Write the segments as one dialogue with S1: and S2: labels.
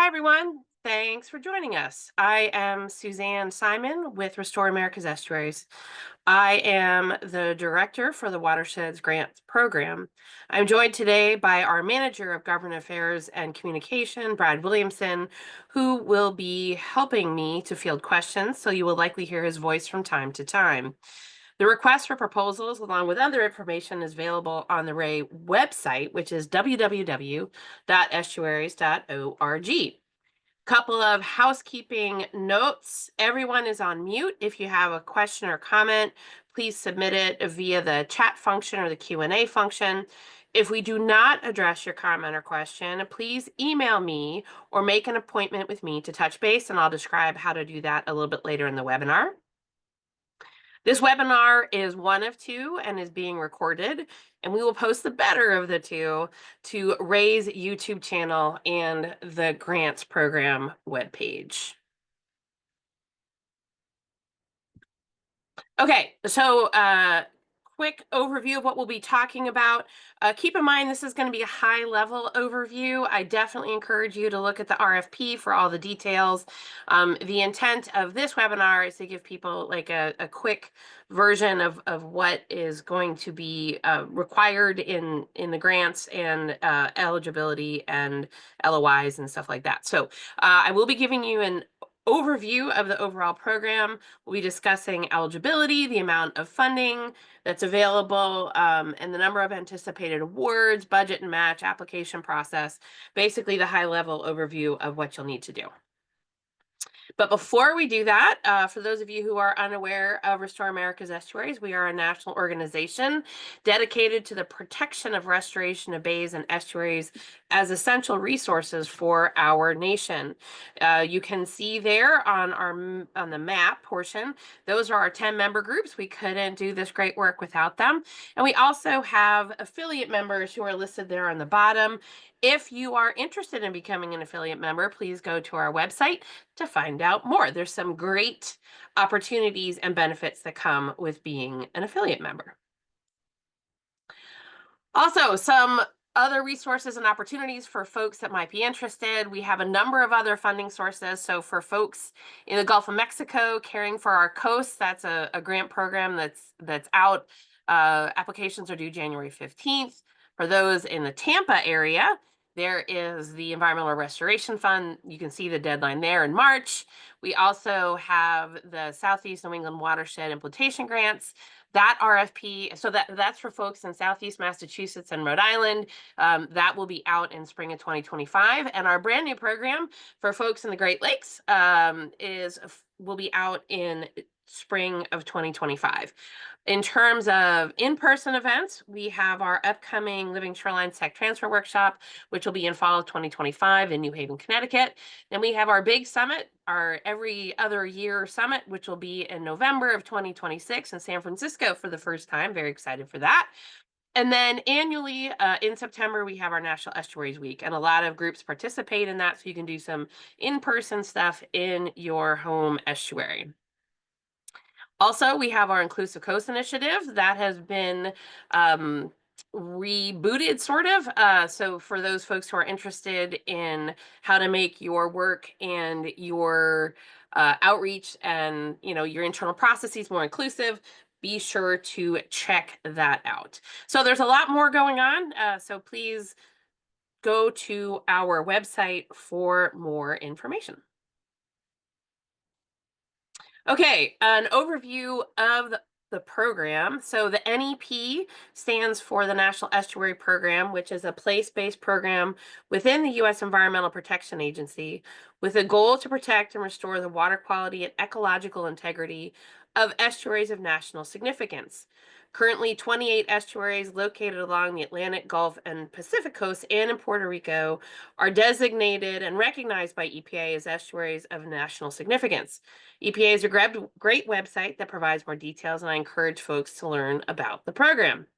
S1: Hi, everyone. Thanks for joining us. I am Suzanne Simon with Restore America's Estuaries. I am the director for the Watershed's Grants program. I'm joined today by our manager of government affairs and communication, Brad Williamson, who will be helping me to field questions, so you will likely hear his voice from time to time. The request for proposals, along with other information, is available on the Ray website, which is www.estuaries.org. Couple of housekeeping notes. Everyone is on mute. If you have a question or comment, please submit it via the chat function or the Q&A function. If we do not address your comment or question, please email me or make an appointment with me to touch base, and I'll describe how to do that a little bit later in the webinar. This webinar is one of two and is being recorded, and we will post the better of the two to Ray's YouTube channel and the grants program webpage. Okay, so quick overview of what we'll be talking about. Keep in mind, this is going to be a high level overview. I definitely encourage you to look at the RFP for all the details. The intent of this webinar is to give people like a quick version of what is going to be required in the grants and eligibility and LOIs and stuff like that. So I will be giving you an overview of the overall program. We'll be discussing eligibility, the amount of funding that's available, and the number of anticipated awards, budget and match, application process, basically the high-level overview of what you'll need to do. But before we do that, for those of you who are unaware of Restore America's Estuaries, we are a national organization dedicated to the protection of restoration of bays and estuaries as essential resources for our nation. You can see there on the map portion, those are our 10 member groups. We couldn't do this great work without them. And we also have affiliate members who are listed there on the bottom. If you are interested in becoming an affiliate member, please go to our website to find out more. There's some great opportunities and benefits that come with being an affiliate member. Also, some other resources and opportunities for folks that might be interested. We have a number of other funding sources. So for folks in the Gulf of Mexico, Caring for Our Coast, that's a grant program that's out. Applications are due January 15th. For those in the Tampa area, there is the Environmental Restoration Fund. You can see the deadline there in March. We also have the Southeast New England Watershed Implementation Grants. That RFP, so that's for folks in Southeast Massachusetts and Rhode Island. That will be out in spring of 2025. And our brand new program for folks in the Great Lakes will be out in spring of 2025. In terms of in-person events, we have our upcoming Living Shorelines Tech Transfer Workshop, which will be in fall of 2025 in New Haven, Connecticut. Then we have our big summit, our every other year summit, which will be in November of 2026 in San Francisco for the first time. Very excited for that. And then annually in September, we have our National Estuaries Week, and a lot of groups participate in that, so you can do some in-person stuff in your home estuary. Also, we have our Inclusive Coast Initiative that has been rebooted, sort of. So for those folks who are interested in how to make your work and your outreach and your internal processes more inclusive, be sure to check that out. So there's a lot more going on. So please go to our website for more information. Okay, an overview of the program. So the NEP stands for the National Estuary Program, which is a place-based program within the U.S. Environmental Protection Agency with a goal to protect and restore the water quality and ecological integrity of estuaries of national significance. Currently, 28 estuaries located along the Atlantic, Gulf, and Pacific coasts and in Puerto Rico are designated and recognized by EPA as estuaries of national significance. EPA is a great website that provides more details, and I encourage folks to learn about the program.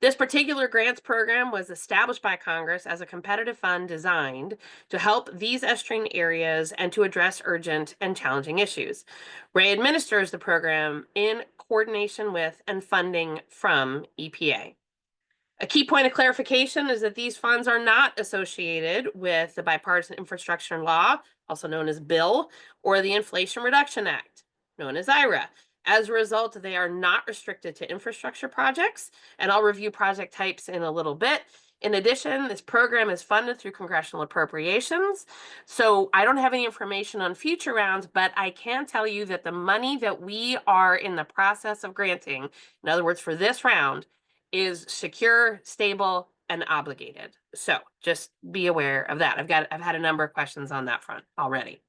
S1: This particular grants program was established by Congress as a competitive fund designed to help these estuarine areas and to address urgent and challenging issues. Ray administers the program in coordination with and funding from EPA. A key point of clarification is that these funds are not associated with the Bipartisan Infrastructure Law, also known as Bill, or the Inflation Reduction Act, known as IRA. As a result, they are not restricted to infrastructure projects, and I'll review project types in a little bit. In addition, this program is funded through congressional appropriations. So I don't have any information on future rounds, but I can tell you that the money that we are in the process of granting, in other words, for this round, is secure, stable, and obligated. So just be aware of that. I've had a number of questions on that front already.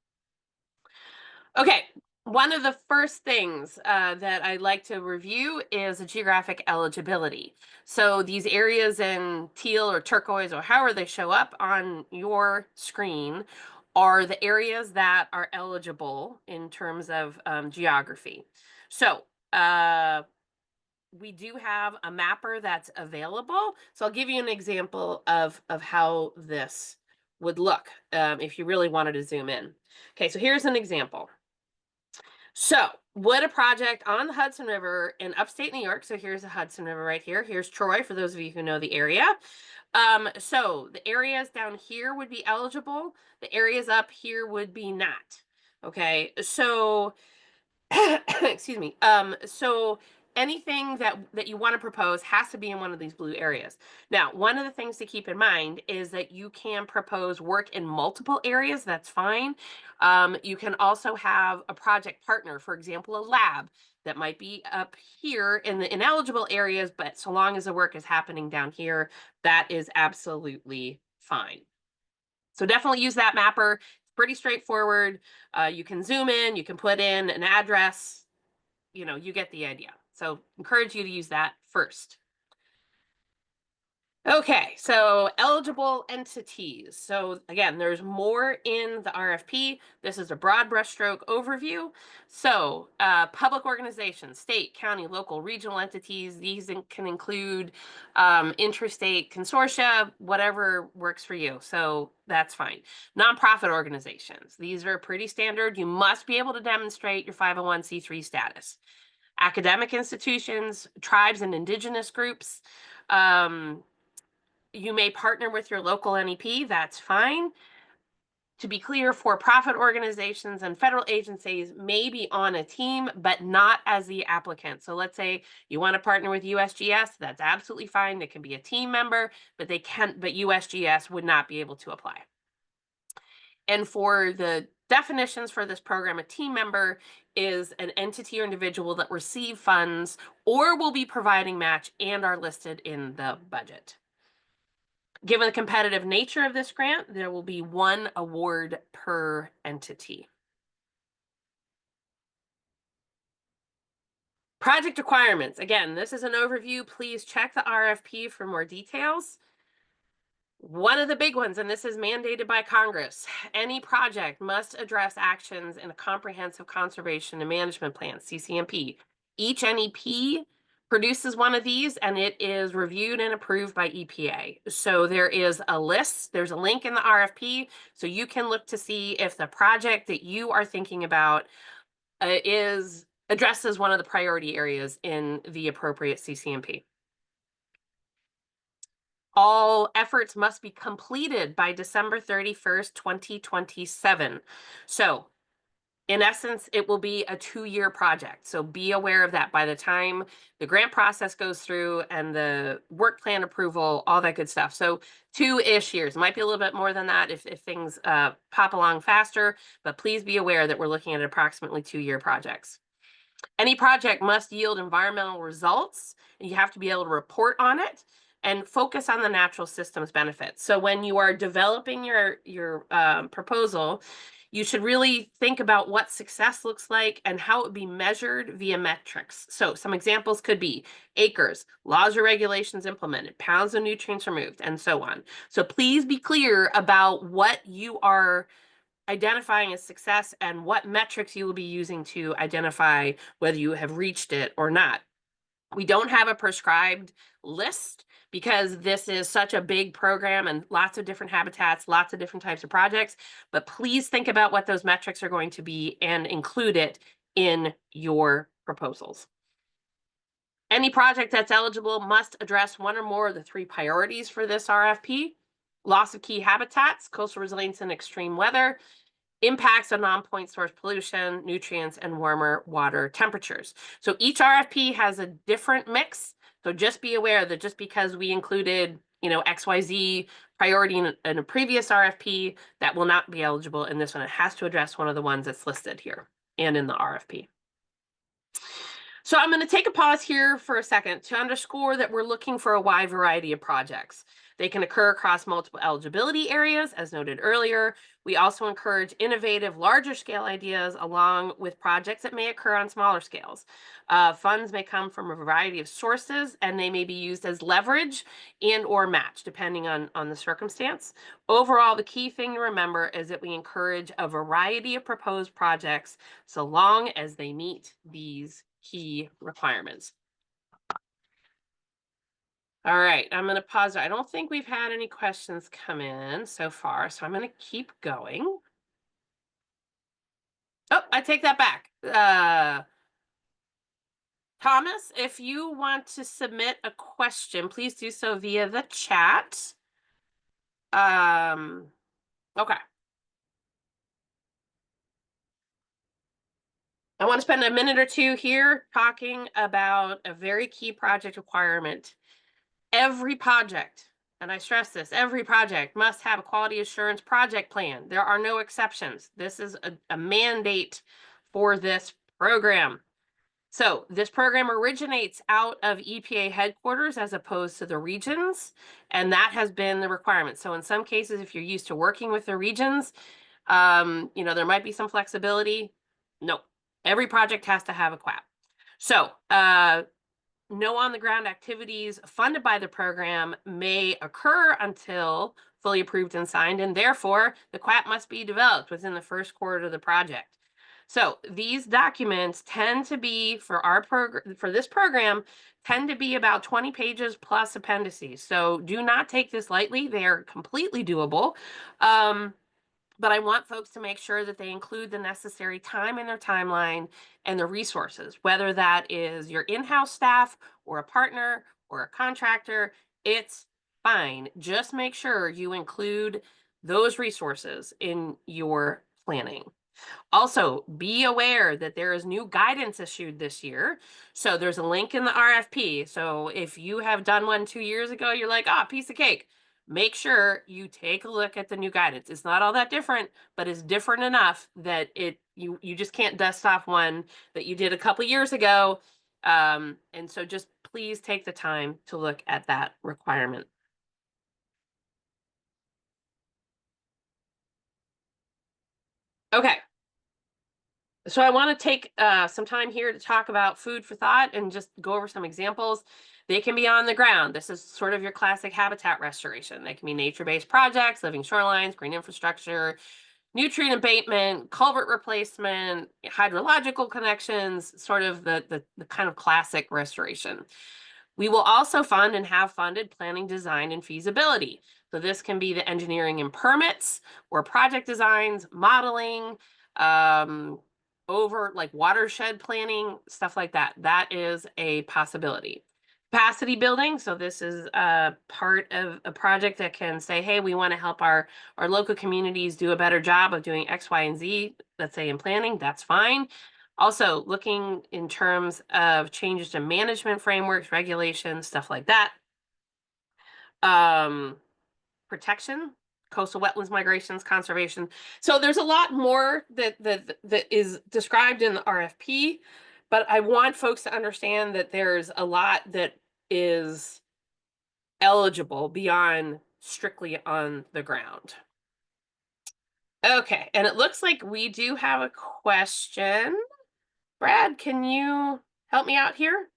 S1: Okay, one of the first things that I'd like to review is the geographic eligibility. So these areas in teal or turquoise or however they show up on your screen are the areas that are eligible in terms of geography. So we do have a mapper that's available. So I'll give you an example of how this would look if you really wanted to zoom in. Okay, so here's an example. So would a project on the Hudson River in upstate New York, so here's the Hudson River right here. Here's Troy, for those of you who know the area. So the areas down here would be eligible. The areas up here would be not. Okay, so excuse me. So anything that you want to propose has to be in one of these blue areas. Now, one of the things to keep in mind is that you can propose work in multiple areas. That's fine. You can also have a project partner, for example, a lab that might be up here in the ineligible areas, but so long as the work is happening down here, that is absolutely fine. So definitely use that mapper. It's pretty straightforward. You can zoom in, you can put in an address, you get the idea. So encourage you to use that first. Okay, so eligible entities. So again, there's more in the RFP. This is a broad brushstroke overview. So public organizations, state, county, local, regional entities, these can include interstate consortia, whatever works for you. So that's fine. Nonprofit organizations. These are pretty standard. You must be able to demonstrate your 501c3 status. Academic institutions, tribes and indigenous groups. You may partner with your local NEP, that's fine. To be clear, for-profit organizations and federal agencies may be on a team, but not as the applicant. So let's say you want to partner with USGS, that's absolutely fine. They can be a team member, but USGS would not be able to apply. And for the definitions for this program, a team member is an entity or individual that receive funds or will be providing match and are listed in the budget. Given the competitive nature of this grant, there will be one award per entity. Project requirements. Again, this is an overview. Please check the RFP for more details. One of the big ones, and this is mandated by Congress, any project must address actions in a comprehensive conservation and management plan, CCMP. Each NEP produces one of these and it is reviewed and approved by EPA. So there is a list, there's a link in the RFP, so you can look to see if the project that you are thinking about addresses one of the priority areas in the appropriate CCMP. All efforts must be completed by December 31st, 2027. So in essence, it will be a 2-year project. So be aware of that. By the time the grant process goes through and the work plan approval, all that good stuff. So 2-ish years. Might be a little bit more than that if things pop along faster, but please be aware that we're looking at approximately 2-year projects. Any project must yield environmental results, and you have to be able to report on it and focus on the natural systems benefits. So when you are developing your proposal, you should really think about what success looks like and how it would be measured via metrics. So some examples could be acres, laws or regulations implemented, pounds of nutrients removed, and so on. So please be clear about what you are identifying as success and what metrics you will be using to identify whether you have reached it or not. We don't have a prescribed list because this is such a big program and lots of different habitats, lots of different types of projects, but please think about what those metrics are going to be and include it in your proposals. Any project that's eligible must address one or more of the 3 priorities for this RFP: loss of key habitats, coastal resilience in extreme weather, impacts on non-point source pollution, nutrients, and warmer water temperatures. So each RFP has a different mix. So just be aware that just because we included, XYZ priority in a previous RFP, that will not be eligible in this one. It has to address one of the ones that's listed here and in the RFP. So I'm going to take a pause here for a second to underscore that we're looking for a wide variety of projects. They can occur across multiple eligibility areas, as noted earlier. We also encourage innovative, larger scale ideas along with projects that may occur on smaller scales. Funds may come from a variety of sources, and they may be used as leverage and or match, depending on the circumstance. Overall, the key thing to remember is that we encourage a variety of proposed projects so long as they meet these key requirements. All right, I'm going to pause there. I don't think we've had any questions come in so far, so I'm going to keep going. Oh, I take that back. Thomas, if you want to submit a question, please do so via the chat. Okay. I want to spend a minute or two here talking about a very key project requirement. Every project, and I stress this, every project must have a quality assurance project plan. There are no exceptions. This is a mandate for this program. So this program originates out of EPA headquarters as opposed to the regions, and that has been the requirement. So in some cases, if you're used to working with the regions, there might be some flexibility. No, every project has to have a QAP. So no on-the-ground activities funded by the program may occur until fully approved and signed, and therefore the QAP must be developed within the first quarter of the project. So these documents tend to be for this program tend to be about 20 pages plus appendices. So do not take this lightly. They are completely doable. But I want folks to make sure that they include the necessary time in their timeline and the resources, whether that is your in-house staff or a partner or a contractor, it's fine. Just make sure you include those resources in your planning. Also, be aware that there is new guidance issued this year. So there's a link in the RFP. So if you have done one 2 years ago, you're like, piece of cake. Make sure you take a look at the new guidance. It's not all that different, but it's different enough that you just can't dust off one that you did a couple years ago. And so just please take the time to look at that requirement. Okay. So I want to take some time here to talk about food for thought and just go over some examples. They can be on the ground. This is sort of your classic habitat restoration. They can be nature-based projects, living shorelines, green infrastructure, nutrient abatement, culvert replacement, hydrological connections, sort of the kind of classic restoration. We will also fund and have funded planning, design, and feasibility. So this can be the engineering and permits or project designs, modeling, over like watershed planning, stuff like that. That is a possibility. Capacity building. So this is a part of a project that can say, hey, we want to help our local communities do a better job of doing X, Y, and Z, let's say in planning, that's fine. Also looking in terms of changes to management frameworks, regulations, stuff like that. Protection, coastal wetlands migrations, conservation. So there's a lot more that is described in the RFP, but I want folks to understand that there's a lot that is eligible beyond strictly on the ground. Okay, and it looks like we do have a question. Brad, can you help me out here?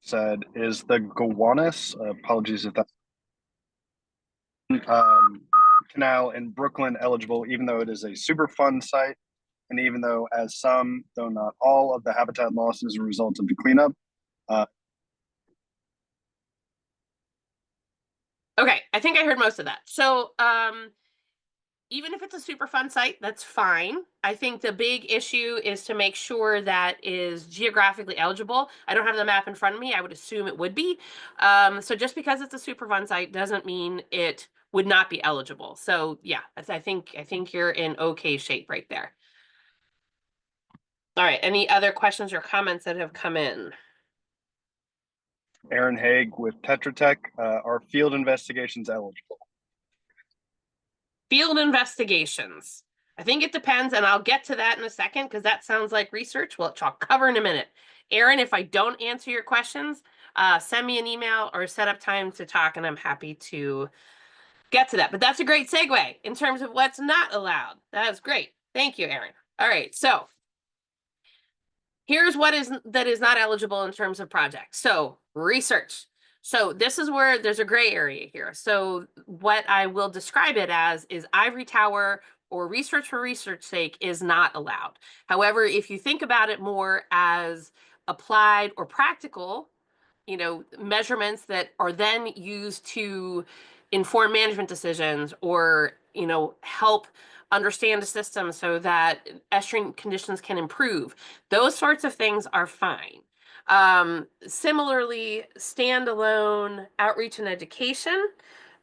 S2: Said, is the Gowanus, apologies if that's canal in Brooklyn eligible, even though it is a Superfund site, and even though, as some, though not all, of the habitat loss is a result of the cleanup.
S1: Okay, I think I heard most of that. So Even if it's a super fun site, that's fine. I think the big issue is to make sure that is geographically eligible. I don't have the map in front of me. I would assume it would be. So just because it's a super fun site doesn't mean it would not be eligible. So yeah, I think you're in okay shape right there. All right. Any other questions or comments that have come in?
S2: Aaron Haig with Tetra Tech. Are field investigations eligible?
S1: Field investigations. I think it depends, and I'll get to that in a second because that sounds like research, which I'll cover in a minute. Aaron, if I don't answer your questions, send me an email or set up time to talk, and I'm happy to get to that. But that's a great segue in terms of what's not allowed. That is great. Thank you, Aaron. All right, so here's what is not eligible in terms of projects. So research. So this is where there's a gray area here. So what I will describe it as is ivory tower or research for research sake is not allowed. However, if you think about it more as applied or practical, measurements that are then used to inform management decisions or, help understand the system so that estuarine conditions can improve. Those sorts of things are fine. Similarly, standalone outreach and education.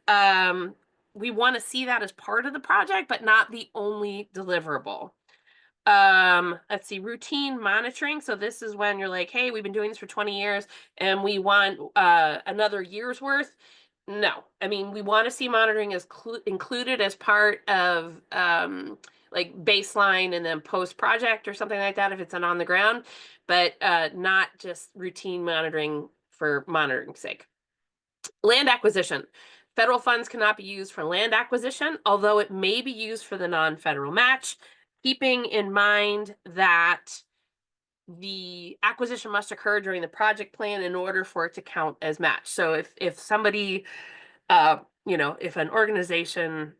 S1: Um, we want to see that as part of the project, but not the only deliverable. Let's see, routine monitoring. So this is when you're like, hey, we've been doing this for 20 years and we want another year's worth. No, I mean, we want to see monitoring as included as part of like baseline and then post project or something like that if it's an on the ground, but not just routine monitoring for monitoring's sake. Land acquisition. Federal funds cannot be used for land acquisition, although it may be used for the non-federal match, keeping in mind that the acquisition must occur during the project plan in order for it to count as match. So if somebody, if an organization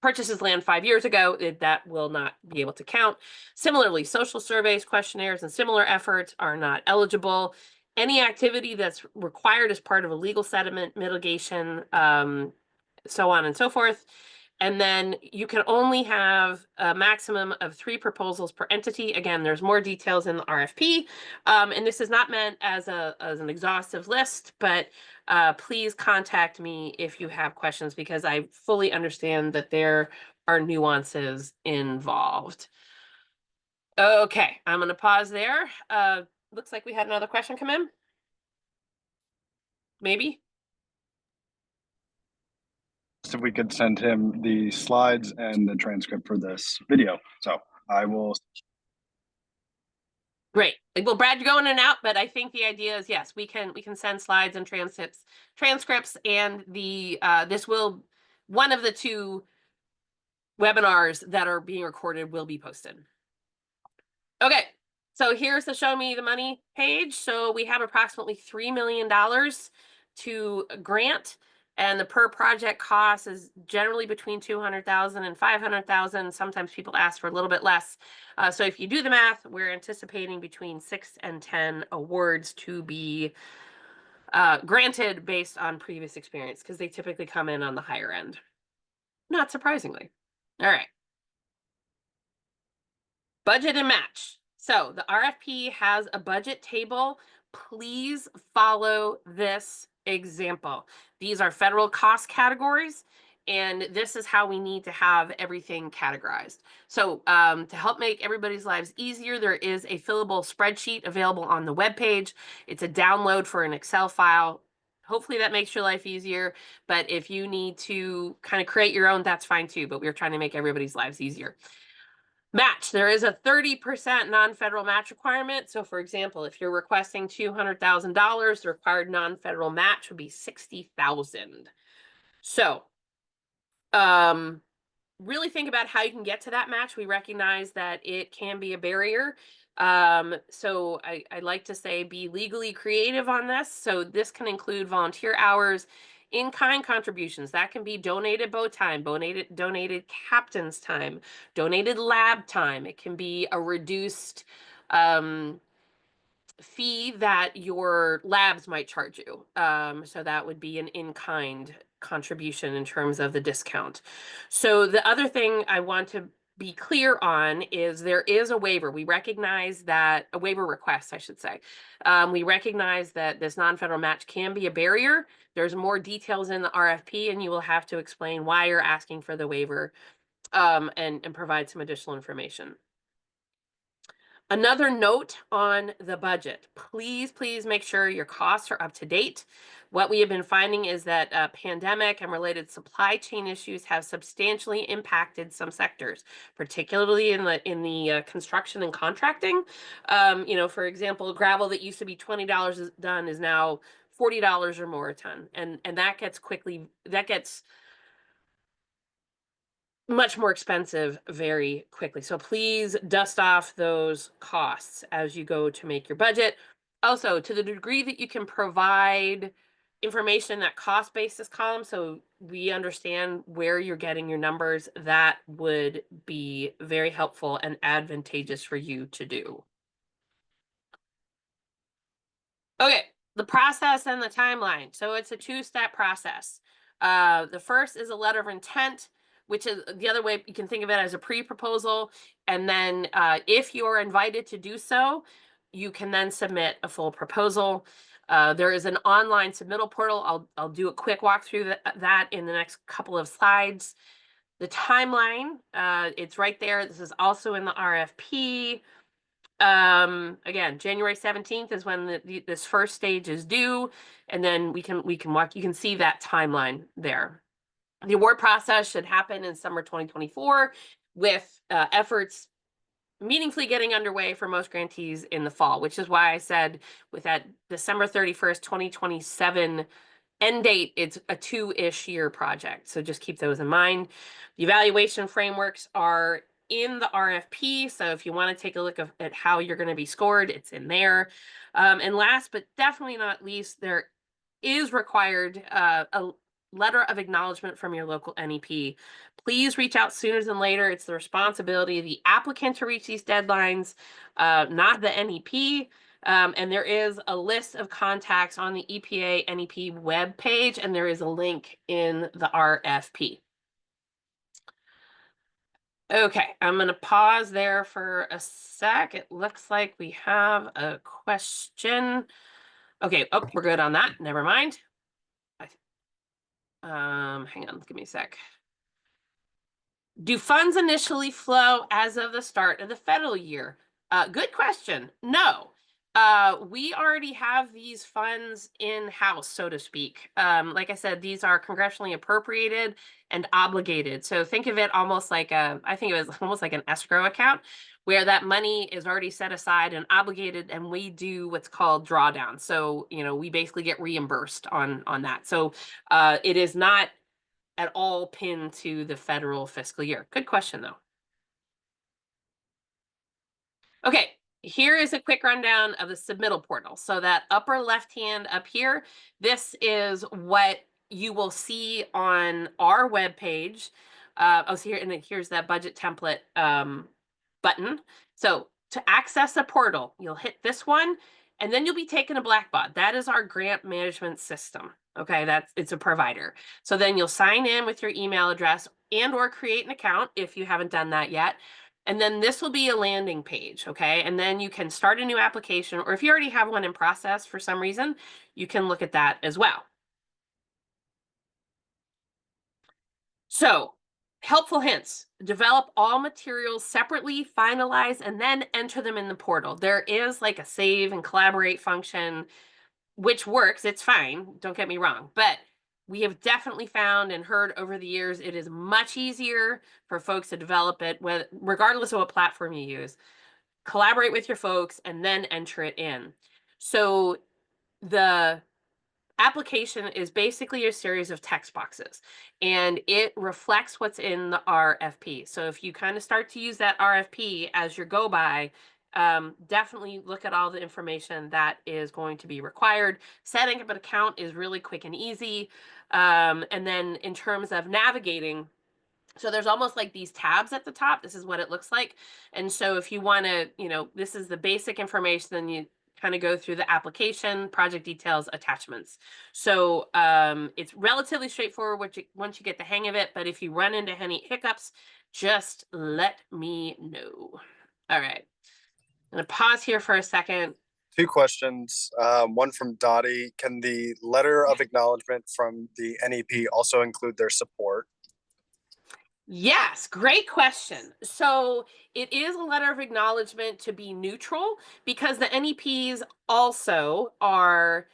S1: purchases land 5 years ago, that will not be able to count. Similarly, social surveys, questionnaires, and similar efforts are not eligible. Any activity that's required as part of a legal settlement, mitigation, so on and so forth. And then you can only have a maximum of 3 proposals per entity. Again, there's more details in the RFP. And this is not meant as an exhaustive list, but please contact me if you have questions because I fully understand that there are nuances involved. Okay, I'm going to pause there. Looks like we had another question come in. Maybe.
S2: If we could send him the slides and the transcript for this video. So I will.
S1: Great. Well, Brad, you're going in and out, but I think the idea is yes, we can send slides and transcripts, and the this will one of the 2 webinars that are being recorded will be posted. Okay, so here's the Show Me the Money page. So we have approximately $3 million to grant, and the per project cost is generally between 200,000 and 500,000. Sometimes people ask for a little bit less. So if you do the math, we're anticipating between 6 and 10 awards to be granted based on previous experience because they typically come in on the higher end. Not surprisingly. All right. Budget and match. So the RFP has a budget table. Please follow this example. These are federal cost categories, and this is how we need to have everything categorized. So to help make everybody's lives easier, there is a fillable spreadsheet available on the webpage. It's a download for an Excel file. Hopefully that makes your life easier, but if you need to kind of create your own, that's fine too, but we're trying to make everybody's lives easier. Match. There is a 30% non-federal match requirement. So for example, if you're requesting $200,000, the required non-federal match would be 60,000. So, really think about how you can get to that match. We recognize that it can be a barrier. So I like to say be legally creative on this. So this can include volunteer hours, in-kind contributions. That can be donated boat time, donated captain's time, donated lab time. It can be a reduced fee that your labs might charge you. So that would be an in-kind contribution in terms of the discount. So the other thing I want to be clear on is there is a waiver. We recognize that a waiver request, I should say. We recognize that this non-federal match can be a barrier. There's more details in the RFP, and you will have to explain why you're asking for the waiver, and provide some additional information. Another note on the budget. Please, please make sure your costs are up to date. What we have been finding is that pandemic and related supply chain issues have substantially impacted some sectors, particularly in the construction and contracting. For example, gravel that used to be $20 a ton is now $40 or more a ton, and that gets much more expensive very quickly. So please dust off those costs as you go to make your budget. Also, to the degree that you can provide information in that cost basis column so we understand where you're getting your numbers, that would be very helpful and advantageous for you to do. Okay, the process and the timeline. So it's a two-step process. The first is a letter of intent, which is the other way you can think of it as a pre-proposal. And then if you're invited to do so, you can then submit a full proposal. There is an online submittal portal. I'll do a quick walkthrough that in the next couple of slides. The timeline, it's right there. This is also in the RFP. Again, January 17th is when this first stage is due, and then you can see that timeline there. The award process should happen in summer 2024, with efforts meaningfully getting underway for most grantees in the fall, which is why I said with that December 31st, 2027 end date, it's a 2-ish year project. So just keep those in mind. The evaluation frameworks are in the RFP. So if you want to take a look at how you're going to be scored, it's in there. And last but definitely not least, there is required a letter of acknowledgement from your local NEP. Please reach out sooner than later. It's the responsibility of the applicant to reach these deadlines, not the NEP. And there is a list of contacts on the EPA NEP web page, and there is a link in the RFP. Okay, I'm going to pause there for a sec. It looks like we have a question. Okay, oh, we're good on that. Never mind. Hang on, give me a sec. Do funds initially flow as of the start of the federal year? Good question. No. We already have these funds in-house, so to speak. Like I said, these are congressionally appropriated and obligated. So think of it almost like I think it was almost like an escrow account where that money is already set aside and obligated, and we do what's called drawdown. So, we basically get reimbursed on that. So it is not at all pinned to the federal fiscal year. Good question, though. Okay, here is a quick rundown of the submittal portal. So that upper left hand up here, this is what you will see on our webpage. So here, and then here's that budget template button. So to access the portal, you'll hit this one, and then you'll be taken to Blackbaud. That is our grant management system. Okay, it's a provider. So then you'll sign in with your email address and or create an account if you haven't done that yet. And then this will be a landing page, okay? And then you can start a new application, or if you already have one in process for some reason, you can look at that as well. So, helpful hints. Develop all materials separately, finalize, and then enter them in the portal. There is like a save and collaborate function, which works. It's fine. Don't get me wrong. But we have definitely found and heard over the years it is much easier for folks to develop it, regardless of what platform you use. Collaborate with your folks and then enter it in. So the application is basically a series of text boxes, and it reflects what's in the RFP. So if you kind of start to use that RFP as your go by, definitely look at all the information that is going to be required. Setting up an account is really quick and easy. And then in terms of navigating, so there's almost like these tabs at the top. This is what it looks like. And so if you want to, this is the basic information, then you kind of go through the application, project details, attachments. So it's relatively straightforward once you get the hang of it. But if you run into any hiccups, just let me know. All right. I'm going to pause here for a second.
S2: Two questions. One from Dottie. Can the letter of acknowledgement from the NEP also include their support?
S1: Yes, great question. So it is a letter of acknowledgement to be neutral because the NEPs also are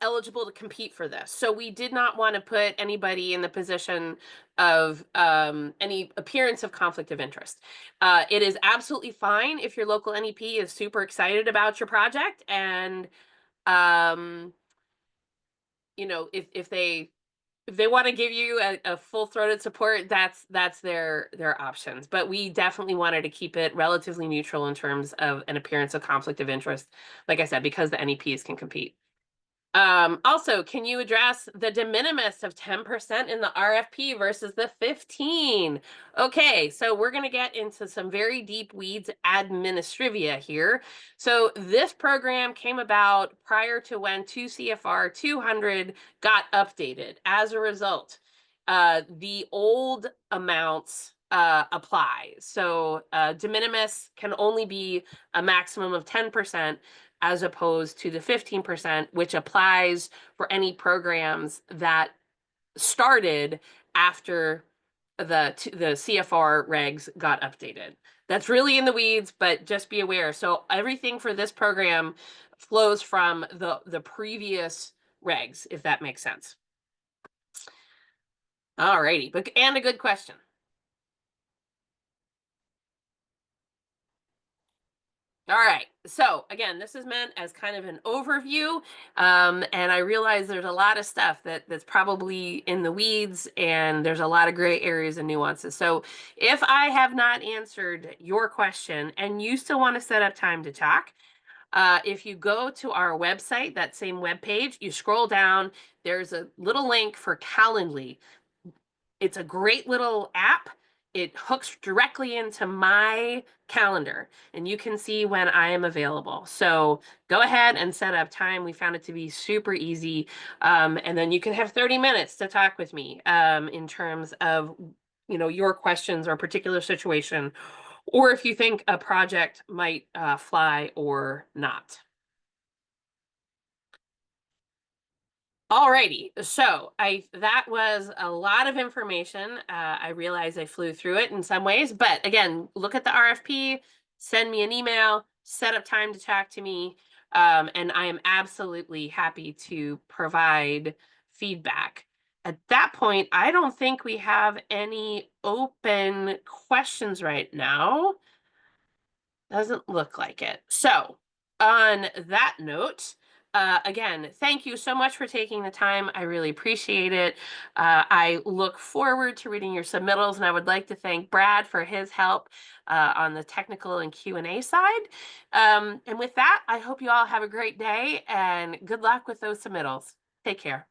S1: eligible to compete for this. So we did not want to put anybody in the position of any appearance of conflict of interest. It is absolutely fine if your local NEP is super excited about your project and um, if they want to give you a full-throated support, that's their options. But we definitely wanted to keep it relatively neutral in terms of an appearance of conflict of interest, like I said, because the NEPs can compete. Also, can you address the de minimis of 10% in the RFP versus the 15? Okay, so we're going to get into some very deep weeds administrivia here. So this program came about prior to when 2 CFR 200 got updated. As a result, the old amounts apply. So de minimis can only be a maximum of 10% as opposed to the 15%, which applies for any programs that started after the CFR regs got updated. That's really in the weeds, but just be aware. So everything for this program flows from the previous regs, if that makes sense. All righty, but and a good question. All right. So again, this is meant as kind of an overview, and I realize there's a lot of stuff that's probably in the weeds, and there's a lot of gray areas and nuances. So if I have not answered your question and you still want to set up time to talk, if you go to our website, that same web page, you scroll down, there's a little link for Calendly. It's a great little app. It hooks directly into my calendar and you can see when I am available. So go ahead and set up time. We found it to be super easy. And then you can have 30 minutes to talk with me in terms of your questions or particular situation, or if you think a project might fly or not. Alrighty, so that was a lot of information. I realize I flew through it in some ways, but again, look at the RFP, send me an email, set up time to talk to me, and I am absolutely happy to provide feedback. At that point, I don't think we have any open questions right now. Doesn't look like it. So, on that note, again, thank you so much for taking the time. I really appreciate it. I look forward to reading your submittals, and I would like to thank Brad for his help on the technical and Q&A side. And with that, I hope you all have a great day, and good luck with those submittals. Take care.